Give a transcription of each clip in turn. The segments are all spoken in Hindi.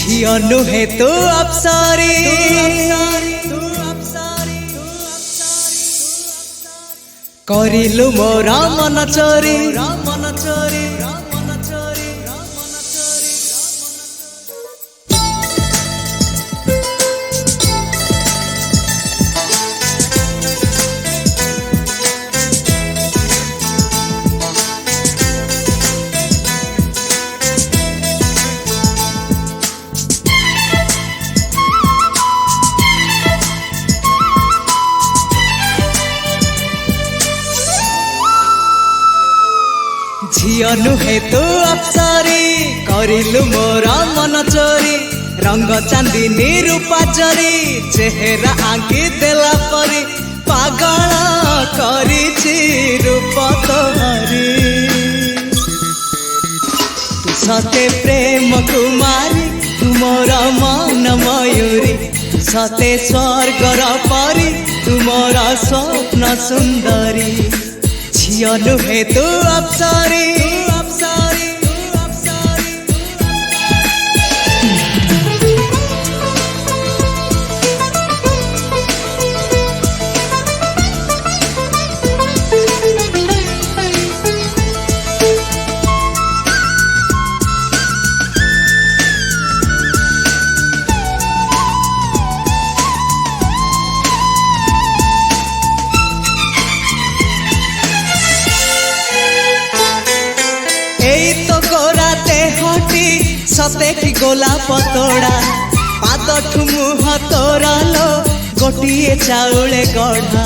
झियो नुहे तू अप्सरी करिलु मोर मन चोरी झियो नुहे तू अप्सरी करिलु मोर मन चोरी रंग चांदनी रूपा चोरी चेहरा आंकी देला परी पागल करिछि रूप तोहरी तू सते प्रेम कुमारी तू मोर मन मयूरी तू सते स्वर्गर परी तू मोर स्वप्न सुंदरी झियो नुहे तू अप्सरी सते की गोलाप तोड़ा पाद ठुमुह तोरा लो गोटिए चाउले गढ़ा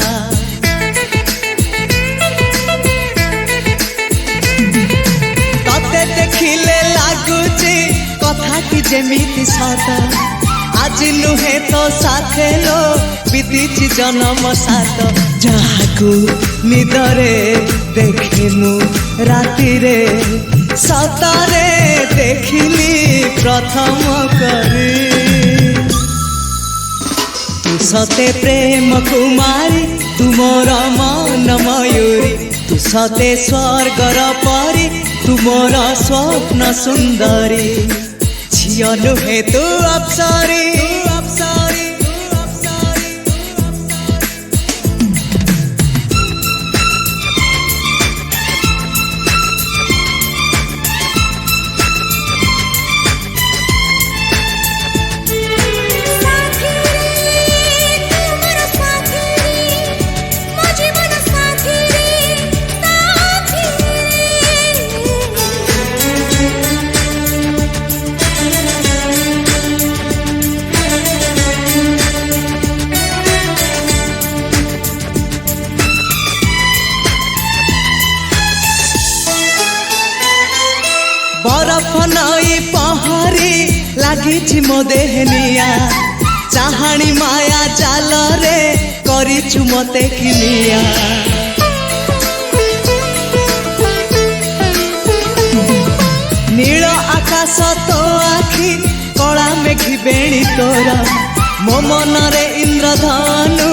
तते देखिले लागुची कथा की जेमिति सत आज नुहे तो साथे लो बीतीची जन्म सात जाहाकू निदरे देखे मु राति रे सतारे देखिली प्रथम करी तू सते प्रेम कुमारी तू मोर मन मयूरी तू सते स्वर्गर परी तू मोर स्वप्न सुंदरी झियो नुहे तू अप्सरी बरफ नई पहरी लागिछि मो देहनिया चाहाणी माया जाल रे करिछु मते किनिया नील आकाश तो आखि कला मेघी बेणी तोर मो मन रे इंद्रधनु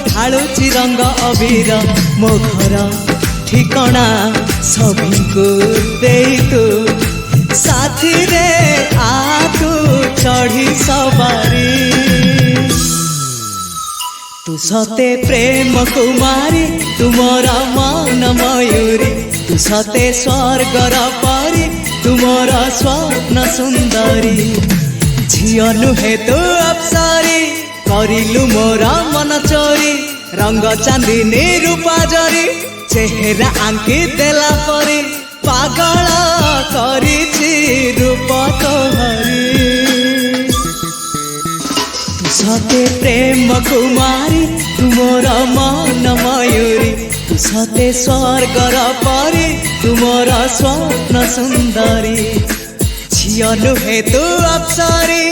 ढालुछि रंग अबीर मो घर ठिकଣା सबको देई तू साथी रे आतु चढ़ी सवारी तू सते प्रेम कुमारी तू मोर मन मयूरी तू सते स्वर्गर परी तू मोर स्वप्न सुंदरी झियो नुहे तू अप्सरी करिलु मोर मन चोरी रंग चांदनी रूपा जरी चेहरा आंकी देला परी पागल करिछि रूप तोहरी तू सते प्रेम कुमारी तू मोर मन मयूरी तू सते स्वर्गर परी तू मोर स्वप्न सुंदरी झियो नुहे तू अप्सरी।